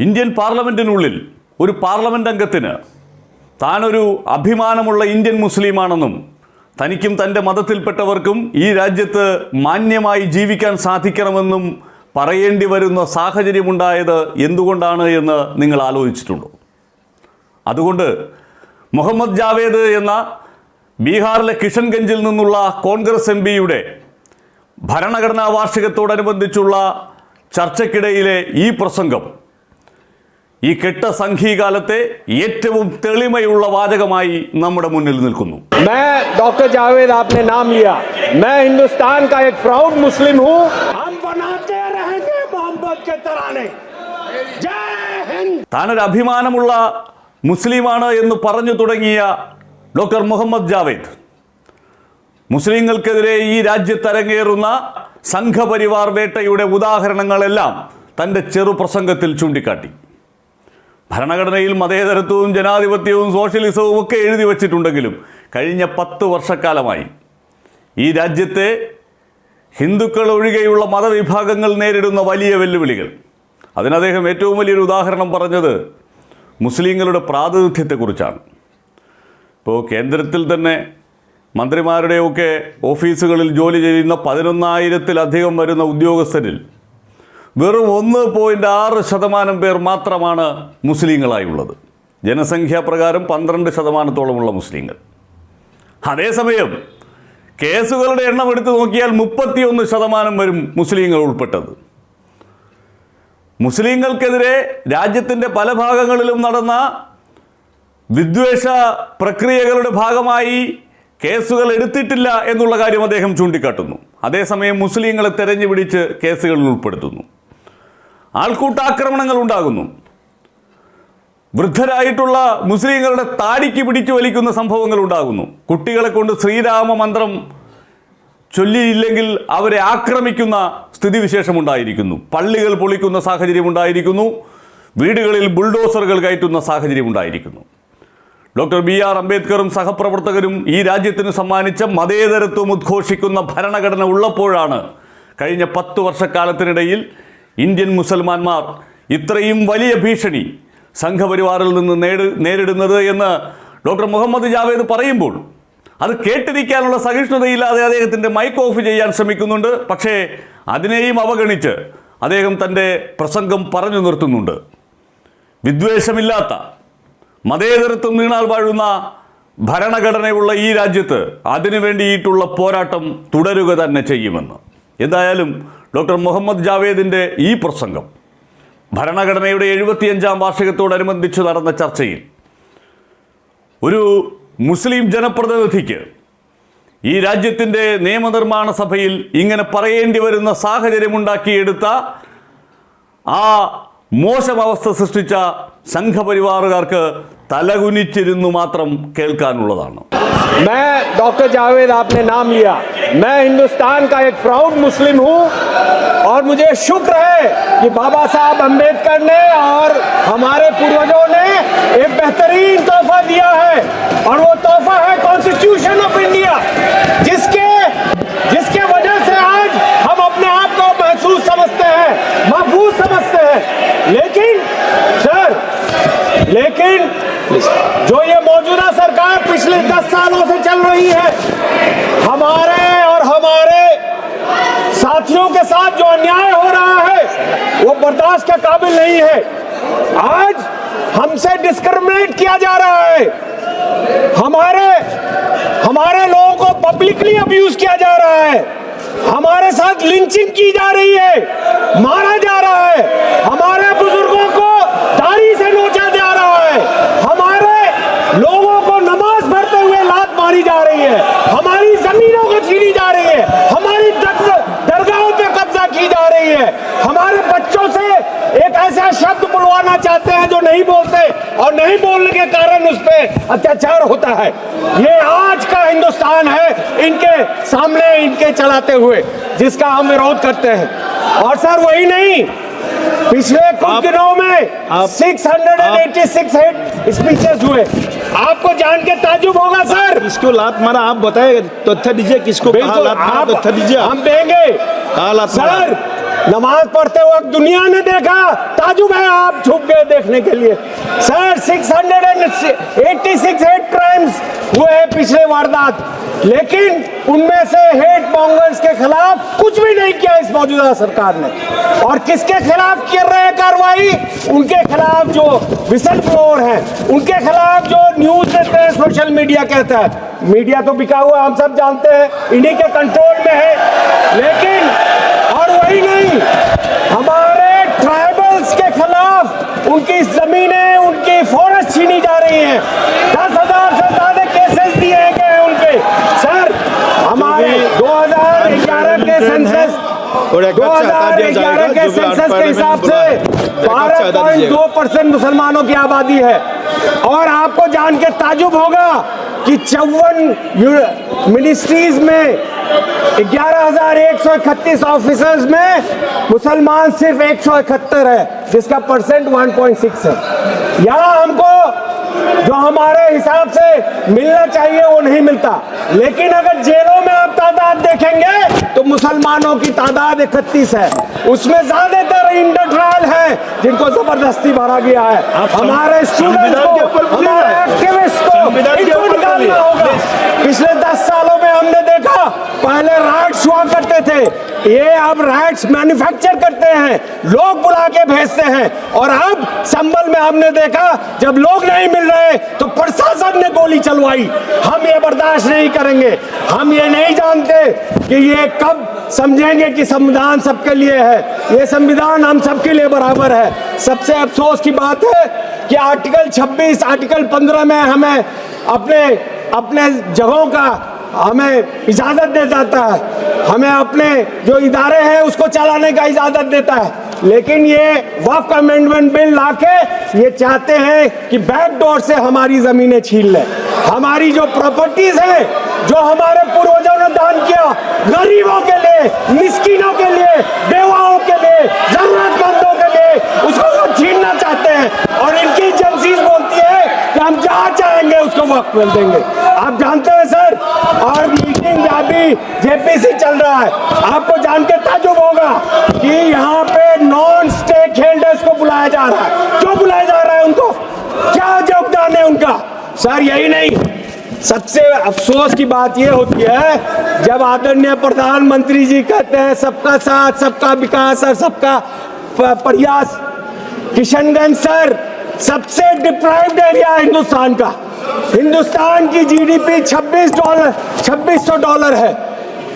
Indian പാർലമെൻറ്റിനുള്ളിൽ ഒരു parliament അംഗത്തിന് താനൊരു അഭിമാനമുള്ള ഇന്ത്യൻ മുസ്ലിമാണെന്നും തനിക്കും തൻ്റെ മതത്തിൽപ്പെട്ടവർക്കും ഈ രാജ്യത്ത് മാന്യമായി ജീവിക്കാൻ സാധിക്കണമെന്നും പറയേണ്ടി വരുന്ന സാഹചര്യമുണ്ടായത് എന്തുകൊണ്ടാണ് എന്ന് നിങ്ങൾ ആലോചിച്ചിട്ടുണ്ടോ? അതുകൊണ്ട് മുഹമ്മദ് ജാവേദ് എന്ന ബീഹാറിലെ കിഷൻഗഞ്ചിൽ നിന്നുള്ള കോൺഗ്രസ് എംപിയുടെ ഭരണഘടനാ വാർഷികത്തോടനുബന്ധിച്ചുള്ള ചർച്ചയ്ക്കിടയിലെ ഈ പ്രസംഗം ഈ കെട്ട സംഘീകാലത്തെ ഏറ്റവും തെളിമയുള്ള വാചകമായി നമ്മുടെ മുന്നിൽ നിൽക്കുന്നു. मैं डॉक्टर जावेद आपने नाम लिया, मैं हिंदुस्तान का एक प्राउड मुस्लिम हूँ. हम बनाते रहेंगे मोहम्मद के तराने. जय हिंद. താനൊരു അഭിമാനമുള്ള മുസ്ലിമാണ് എന്ന് പറഞ്ഞു തുടങ്ങിയ ഡോക്ടർ മുഹമ്മദ് ജാവേദ് മുസ്ലിങ്ങൾക്കെതിരെ ഈ രാജ്യത്തരങ്ങേറുന്ന സംഘപരിവാർ വേട്ടയുടെ ഉദാഹരണങ്ങളെല്ലാം തൻ്റെ ചെറുപ്രസംഗത്തിൽ ചൂണ്ടിക്കാട്ടി. ഭരണഘടനയിൽ മതേതരത്വവും ജനാധിപത്യവും സോഷ്യലിസവും ഒക്കെ എഴുതി വച്ചിട്ടുണ്ടെങ്കിലും കഴിഞ്ഞ 10 വർഷക്കാലമായി ഈ രാജ്യത്തെ ഹിന്ദുക്കൾ ഒഴികെയുള്ള മതവിഭാഗങ്ങൾ നേരിടുന്ന വലിയ വെല്ലുവിളികൾ, അതിന് അദ്ദേഹം ഏറ്റവും വലിയൊരു ഉദാഹരണം പറഞ്ഞത് മുസ്ലിങ്ങളുടെ പ്രാതിനിധ്യത്തെക്കുറിച്ചാണ്. ഇപ്പോൾ കേന്ദ്രത്തിൽ തന്നെ മന്ത്രിമാരുടെയൊക്കെ ഓഫീസുകളിൽ ജോലി ചെയ്യുന്ന 11,000-ലധികം വരുന്ന ഉദ്യോഗസ്ഥരിൽ വെറും 1.6% പേർ മാത്രമാണ് മുസ്ലിങ്ങളായുള്ളത്. ജനസംഖ്യാപ്രകാരം 12%-ഓളമുള്ള മുസ്ലിങ്ങൾ. അതേസമയം കേസുകളുടെ എണ്ണം എടുത്തു നോക്കിയാൽ 31% വരും മുസ്ലിങ്ങൾ ഉൾപ്പെട്ടത്. മുസ്ലിങ്ങൾക്കെതിരെ രാജ്യത്തിൻ്റെ പല ഭാഗങ്ങളിലും നടന്ന വിദ്വേഷ പ്രക്രിയകളുടെ ഭാഗമായി കേസുകൾ എടുത്തിട്ടില്ല എന്നുള്ള കാര്യം അദ്ദേഹം ചൂണ്ടിക്കാട്ടുന്നു. അതേസമയം മുസ്ലിങ്ങളെ തെരഞ്ഞു പിടിച്ച് കേസുകളിൽ ഉൾപ്പെടുത്തുന്നു. ആൾക്കൂട്ടാക്രമണങ്ങൾ ഉണ്ടാകുന്നു. വൃദ്ധരായിട്ടുള്ള മുസ്ലിങ്ങളുടെ താടിക്ക് പിടിച്ചു വലിക്കുന്ന സംഭവങ്ങൾ ഉണ്ടാകുന്നു. കുട്ടികളെ കൊണ്ട് ശ്രീരാമ മന്ത്രം ചൊല്ലിയില്ലെങ്കിൽ അവരെ ആക്രമിക്കുന്ന സ്ഥിതിവിശേഷമുണ്ടായിരിക്കുന്നു. പള്ളികൾ പൊളിക്കുന്ന സാഹചര്യമുണ്ടായിരിക്കുന്നു. വീടുകളിൽ ബുൾഡോസറുകൾ കയറ്റുന്ന സാഹചര്യമുണ്ടായിരിക്കുന്നു. ഡോക്ടർ BR അംബേദ്കറും സഹപ്രവർത്തകരും ഈ രാജ്യത്തിന് സമ്മാനിച്ച മതേതരത്വം ഉദ്ഘോഷിക്കുന്ന ഭരണഘടന ഉള്ളപ്പോഴാണ് കഴിഞ്ഞ 10 വർഷക്കാലത്തിനിടയിൽ ഇന്ത്യൻ മുസൽമാന്മാർ ഇത്രയും വലിയ ഭീഷണി സംഘപരിവാറിൽ നിന്ന് നേരിടുന്നത് എന്ന് ഡോക്ടർ മുഹമ്മദ് ജാവേദ് പറയുമ്പോൾ അത് കേട്ടിരിക്കാനുള്ള സഹിഷ്ണുതയില്ലാതെ അദ്ദേഹത്തിൻ്റെ മൈക്ക് ഓഫ് ചെയ്യാൻ ശ്രമിക്കുന്നുണ്ട്. പക്ഷേ അതിനെയും അവഗണിച്ച് അദ്ദേഹം തൻ്റെ പ്രസംഗം പറഞ്ഞു നിർത്തുന്നുണ്ട്. വിദ്വേഷമില്ലാത്ത മതേതരത്വം നീണാൽ വാഴുന്ന ഭരണഘടനയുള്ള ഈ രാജ്യത്ത് അതിനു വേണ്ടിയിട്ടുള്ള പോരാട്ടം തുടരുക തന്നെ ചെയ്യുമെന്ന്. എന്തായാലും ഡോക്ടർ മുഹമ്മദ് ജാവേദിൻ്റെ ഈ പ്രസംഗം ഭരണഘടനയുടെ 75-ാം വാർഷികത്തോടനുബന്ധിച്ച് നടന്ന ചർച്ചയിൽ ഒരു മുസ്ലിം ജനപ്രതിനിധിക്ക് ഈ രാജ്യത്തിൻ്റെ നിയമനിർമ്മാണ സഭയിൽ ഇങ്ങനെ പറയേണ്ടി വരുന്ന സാഹചര്യമുണ്ടാക്കിയെടുത്ത ആ മോശം അവസ്ഥ സൃഷ്ടിച്ച സംഘപരിവാറുകാർക്ക് തലകുനിച്ചിരുന്നു മാത്രം കേൾക്കാനുള്ളതാണ്. मैं डॉक्टर जावेद आपने नाम लिया, मैं हिंदुस्तान का एक प्राउड मुस्लिम हूँ और मुझे शुक्र है कि बाबा साहब अम्बेडकर ने और हमारे पूर्वजों ने एक बेहतरीन तोहफा दिया है और वो तोहफा है कॉन्स्टिट्यूशन ऑफ इंडिया, जिसके वजह से आज हम अपने आप को महसूस समझते हैं, महफूज समझते हैं. लेकिन जो ये मौजूदा सरकार पिछले 10 सालों से चल रही है, हमारे और हमारे साथियों के साथ जो अन्याय हो रहा है वो बर्दाश्त के काबिल नहीं है. आज हमसे डिस्क्रिमिनेट किया जा रहा है, हमारे लोगों को पब्लिकली अब्यूज किया जा रहा है, हमारे साथ लिंचिंग की जा रही है, मारा जा रहा है, हमारे बुजुर्गों को दाढ़ी से नोचा जा रहा है, हमारे लोगों को नमाज पढ़ते हुए लात मारी जा रही है, हमारी जमीनों को छीनी जा रही है, हमारी दरगाहों पे कब्जा की जा रही है, हमारे बच्चों से एक ऐसा शब्द बुलवाना चाहते हैं जो नहीं बोलते और नहीं बोलने के कारण उस पर अत्याचार होता है. ये आज का हिंदुस्तान है इनके सामने, इनके चलाते हुए, जिसका हम विरोध करते हैं. और सर वही नहीं, पिछले कुछ दिनों में 686 स्पीचेस हुए. आपको जान के ताजुब होगा सर. किसको लात मारा आप बताए, तथ्य दीजिए. किसको कहा लात मारा, तथ्य दीजिए. हम देंगे कहा लात मारा. सर. नमाज पढ़ते वक्त दुनिया ने देखा, ताजुब है आप छुप गए देखने के लिए। सर 686 हेट क्राइम्स हुए हैं पिछले वारदात, लेकिन उनमें से हेट मॉन्गर्स के खिलाफ कुछ भी नहीं किया इस मौजूदा सरकार ने। और किसके खिलाफ कर रहे हैं कार्रवाई? उनके खिलाफ जो विसल ब्लोअर हैं, उनके खिलाफ जो न्यूज देते हैं, सोशल मीडिया कहता है। मीडिया तो बिका हुआ हम सब जानते हैं, इन्हीं के कंट्रोल में है। लेकिन और वही नहीं, हमारे ट्राइबल्स के खिलाफ उनकी जमीनें, उनकी फॉरेस्ट छीनी जा रही हैं। 10,000 से ज्यादा केसेस दिए गए हैं उनके। सर हमारे 2011 के सेंसस 2011 के सेंसस के हिसाब से 12.2% मुसलमानों की आबादी है। और आपको जान के ताजुब होगा कि 54 मिनिस्ट्रीज में 11,131 ऑफिसर्स में मुसलमान सिर्फ 171 है, जिसका परसेंट 1.6 है। यहाँ हमको जो हमारे हिसाब से मिलना चाहिए वो नहीं मिलता। लेकिन अगर जेलों में आप तादाद देखेंगे तो मुसलमानों की तादाद 31 है, उसमें ज्यादातर इंडर ट्रायल है जिनको जबरदस्ती भरा गया है। हमारे स्टूडेंट्स को, हमारे एक्टिविस्ट को इनको निकालना होगा। पिछले 10 सालों में हमने देखा, पहले राइट्स हुआ करते थे, ये अब राइट्स मैन्युफैक्चर करते हैं, लोग बुला के भेजते हैं। और अब संभल में हमने देखा, जब लोग नहीं मिल रहे तो प्रशासन ने गोली चलवाई। हम ये बर्दाश्त नहीं करेंगे। हम ये नहीं जानते कि ये कब समझेंगे कि संविधान सबके लिए है। ये संविधान हम सबके लिए बराबर है। सबसे अफसोस की बात है कि आर्टिकल 26, आर्टिकल 15 में हमें अपने जगहों का हमें इजाजत दे जाता है, हमें अपने जो इदारे हैं उसको चलाने का इजाजत देता है। लेकिन ये वक्फ अमेंडमेंट बिल लाके ये चाहते हैं कि बैकडोर से हमारी जमीनें छीन लें। हमारी जो प्रॉपर्टीज हैं, जो हमारे पूर्वजों ने दान किया, गरीबों के लिए, मिस्किनों के लिए, बेवाओं के लिए, जरूरतमंदों के लिए, उसको वो छीनना चाहते हैं। और इनकी एजेंसीज बोलती है कि हम जहाँ चाहेंगे उसको वक्त मिल देंगे। आप जानते हैं सर, और मीटिंग अभी जेपीसी चल रहा है, आपको जान के ताजुब होगा कि यहाँ पे नॉन स्टेक होल्डर्स को बुलाया जा रहा है। क्यों बुलाया जा रहा है उनको? क्या योगदान है उनका? सर यही नहीं, सबसे अफसोस की बात यह होती है जब आदरणीय प्रधानमंत्री जी कहते हैं सबका साथ, सबका विकास और सबका प्रयास। किशनगंज सर सबसे डिप्राइव्ड एरिया है हिंदुस्तान का। हिंदुस्तान की जीडीपी $2600 है,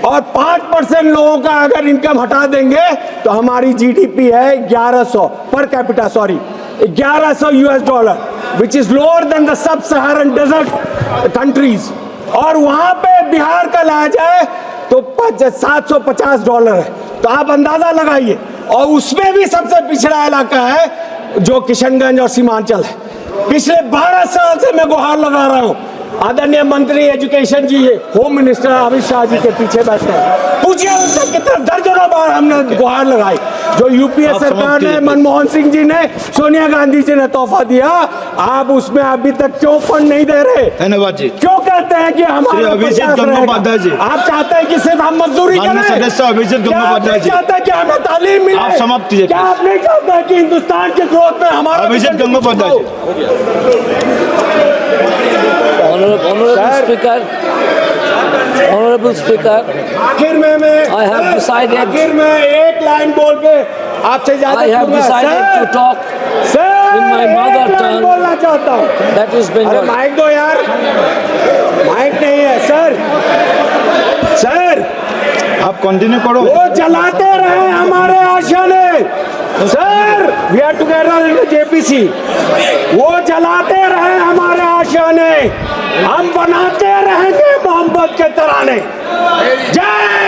और 5% लोगों का अगर इनकम हटा देंगे तो हमारी जीडीपी है 1100 per capita, sorry $1100, which is lower than the sub Saharan desert countries. और वहां पे बिहार का लाया जाए तो $750 है। तो आप अंदाजा लगाइए। और उसमें भी सबसे पिछड़ा इलाका है जो किशनगंज और सीमांचल है। पिछले 12 साल से मैं गुहार लगा रहा हूँ। आदरणीय मंत्री एजुकेशन जी, होम मिनिस्टर अमित शाह जी के पीछे बैठे हैं, पूछिए उनसे कितने दर्जनों बार हमने गुहार लगाई। जो यूपीए सरकार ने, मनमोहन सिंह जी ने, सोनिया गांधी जी ने तोहफा दिया, आप उसमें अभी तक क्यों फंड नहीं दे रहे? धन्यवाद जी। क्यों कहते हैं कि हमारे अभिजीत गंगोपाध्याय जी, आप चाहते हैं कि सिर्फ हम मजदूरी करें? सदस्य अभिजीत गंगोपाध्याय जी, चाहते हैं कि हमें तालीम मिले? आप समाप्त कीजिए। क्या आप नहीं चाहते हैं कि हिंदुस्तान के ग्रोथ में हमारा? अभिजीत गंगोपाध्याय जी। Honorable Speaker, आखिर में I have decided. आखिर में एक लाइन बोल के आपसे I have decided to talk in my mother tongue. बोलना चाहता हूँ। That is अरे Bengali. माइक दो यार, माइक नहीं है सर। सर आप कंटिन्यू करो। वो चलाते रहे हमारे आशियाने। Sir we are together in JPC. वो चलाते रहे हमारे आशियाने, हम बनाते रहेंगे मोहब्बत के तराने। जय